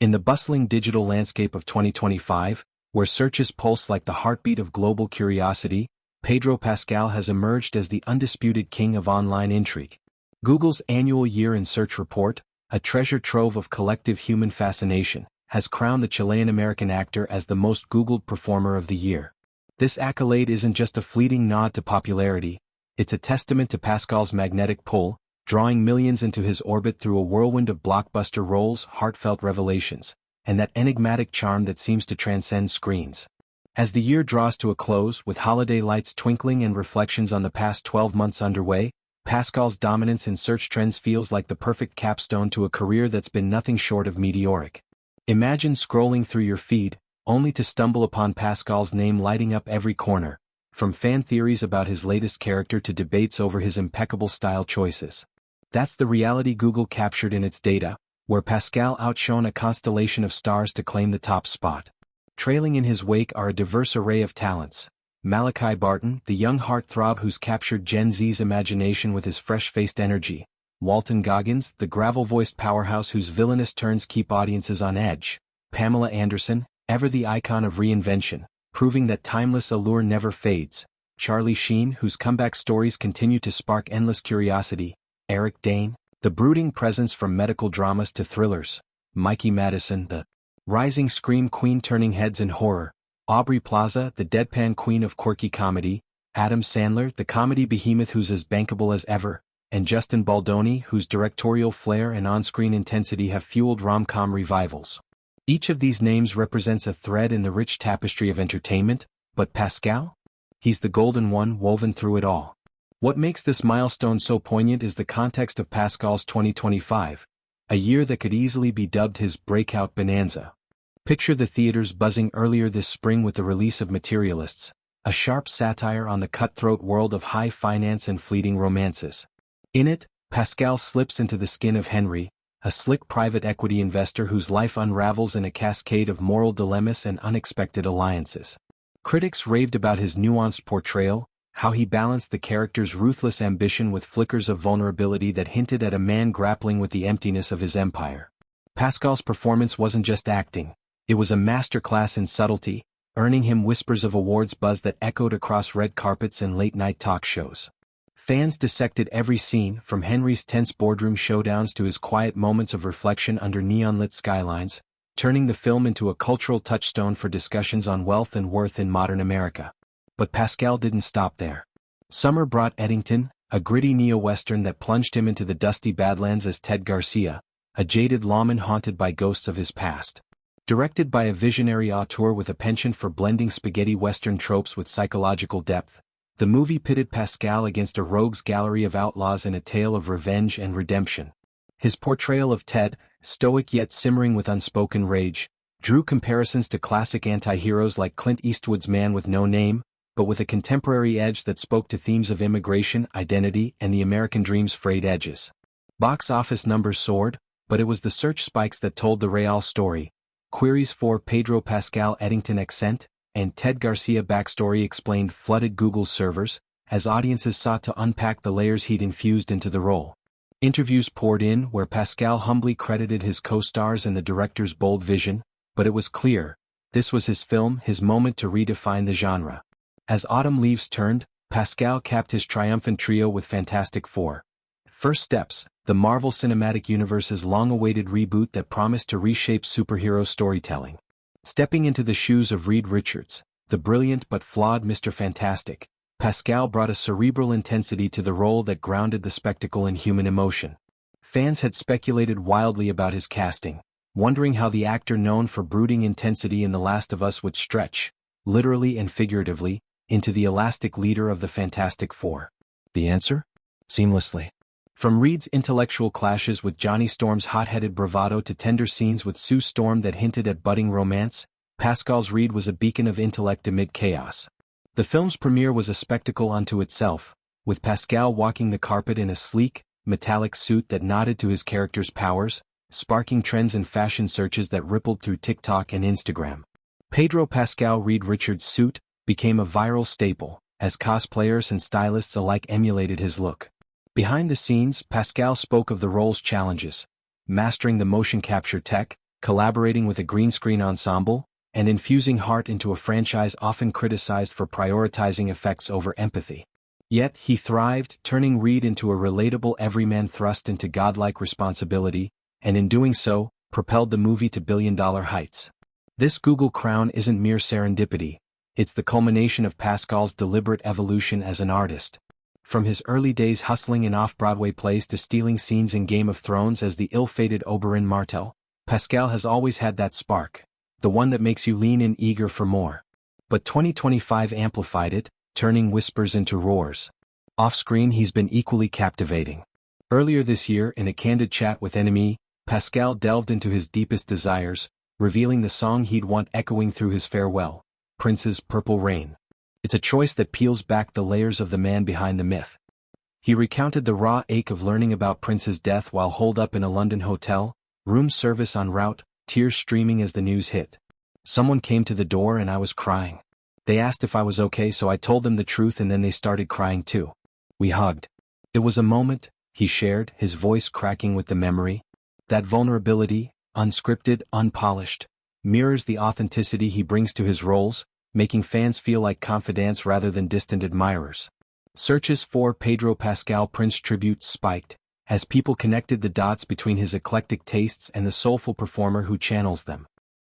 In the bustling digital landscape of 2025, where searches pulse like the heartbeat of global curiosity, Pedro Pascal has emerged as the undisputed king of online intrigue. Google's annual Year in Search report, a treasure trove of collective human fascination, has crowned the Chilean-American actor as the most Googled performer of the year. This accolade isn't just a fleeting nod to popularity, it's a testament to Pascal's magnetic pull, drawing millions into his orbit through a whirlwind of blockbuster roles, heartfelt revelations, and that enigmatic charm that seems to transcend screens. As the year draws to a close, with holiday lights twinkling and reflections on the past 12 months underway, Pascal's dominance in search trends feels like the perfect capstone to a career that's been nothing short of meteoric. Imagine scrolling through your feed, only to stumble upon Pascal's name lighting up every corner, from fan theories about his latest character to debates over his impeccable style choices. That's the reality Google captured in its data, where Pascal outshone a constellation of stars to claim the top spot. Trailing in his wake are a diverse array of talents. Malachi Barton, the young heartthrob who's captured Gen Z's imagination with his fresh-faced energy. Walton Goggins, the gravel-voiced powerhouse whose villainous turns keep audiences on edge. Pamela Anderson, ever the icon of reinvention, proving that timeless allure never fades. Charlie Sheen, whose comeback stories continue to spark endless curiosity. Eric Dane, the brooding presence from medical dramas to thrillers. Mikey Madison, the rising scream queen turning heads in horror. Aubrey Plaza, the deadpan queen of quirky comedy. Adam Sandler, the comedy behemoth who's as bankable as ever. And Justin Baldoni, whose directorial flair and on-screen intensity have fueled rom-com revivals. Each of these names represents a thread in the rich tapestry of entertainment, but Pascal? He's the golden one woven through it all. What makes this milestone so poignant is the context of Pascal's 2025, a year that could easily be dubbed his breakout bonanza. Picture the theaters buzzing earlier this spring with the release of Materialists, a sharp satire on the cutthroat world of high finance and fleeting romances. In it, Pascal slips into the skin of Henry, a slick private equity investor whose life unravels in a cascade of moral dilemmas and unexpected alliances. Critics raved about his nuanced portrayal, how he balanced the character's ruthless ambition with flickers of vulnerability that hinted at a man grappling with the emptiness of his empire. Pascal's performance wasn't just acting, it was a masterclass in subtlety, earning him whispers of awards buzz that echoed across red carpets and late-night talk shows. Fans dissected every scene, from Henry's tense boardroom showdowns to his quiet moments of reflection under neon-lit skylines, turning the film into a cultural touchstone for discussions on wealth and worth in modern America. But Pascal didn't stop there. Summer brought Eddington, a gritty neo-western that plunged him into the dusty Badlands as Ted Garcia, a jaded lawman haunted by ghosts of his past. Directed by a visionary auteur with a penchant for blending spaghetti western tropes with psychological depth, the movie pitted Pascal against a rogues gallery of outlaws in a tale of revenge and redemption. His portrayal of Ted, stoic yet simmering with unspoken rage, drew comparisons to classic anti-heroes like Clint Eastwood's Man with No Name, but with a contemporary edge that spoke to themes of immigration, identity, and the American dream's frayed edges. Box office numbers soared, but it was the search spikes that told the real story. Queries for Pedro Pascal Eddington accent and Ted Garcia backstory explained flooded Google's servers, as audiences sought to unpack the layers he'd infused into the role. Interviews poured in where Pascal humbly credited his co-stars and the director's bold vision, but it was clear, this was his film, his moment to redefine the genre. As autumn leaves turned, Pascal capped his triumphant trio with Fantastic Four. First Steps, the Marvel Cinematic Universe's long-awaited reboot that promised to reshape superhero storytelling. Stepping into the shoes of Reed Richards, the brilliant but flawed Mr. Fantastic, Pascal brought a cerebral intensity to the role that grounded the spectacle in human emotion. Fans had speculated wildly about his casting, wondering how the actor known for brooding intensity in The Last of Us would stretch, literally and figuratively, into the elastic leader of the Fantastic Four. The answer? Seamlessly. From Reed's intellectual clashes with Johnny Storm's hot-headed bravado to tender scenes with Sue Storm that hinted at budding romance, Pascal's Reed was a beacon of intellect amid chaos. The film's premiere was a spectacle unto itself, with Pascal walking the carpet in a sleek, metallic suit that nodded to his character's powers, sparking trends in fashion searches that rippled through TikTok and Instagram. Pedro Pascal Reed Richards' suit became a viral staple, as cosplayers and stylists alike emulated his look. Behind the scenes, Pascal spoke of the role's challenges, mastering the motion capture tech, collaborating with a green screen ensemble, and infusing heart into a franchise often criticized for prioritizing effects over empathy. Yet he thrived, turning Reed into a relatable everyman thrust into godlike responsibility, and in doing so, propelled the movie to billion-dollar heights. This Google crown isn't mere serendipity, it's the culmination of Pascal's deliberate evolution as an artist. From his early days hustling in off-Broadway plays to stealing scenes in Game of Thrones as the ill-fated Oberyn Martell, Pascal has always had that spark, the one that makes you lean in eager for more. But 2025 amplified it, turning whispers into roars. Off-screen he's been equally captivating. Earlier this year in a candid chat with NME, Pascal delved into his deepest desires, revealing the song he'd want echoing through his farewell, Prince's Purple Rain. It's a choice that peels back the layers of the man behind the myth. He recounted the raw ache of learning about Prince's death while holed up in a London hotel, room service en route, tears streaming as the news hit. Someone came to the door and I was crying. They asked if I was okay, so I told them the truth and then they started crying too. We hugged. It was a moment, he shared, his voice cracking with the memory. That vulnerability, unscripted, unpolished, mirrors the authenticity he brings to his roles, making fans feel like confidants rather than distant admirers. Searches for Pedro Pascal Prince tributes spiked, as people connected the dots between his eclectic tastes and the soulful performer who channels them.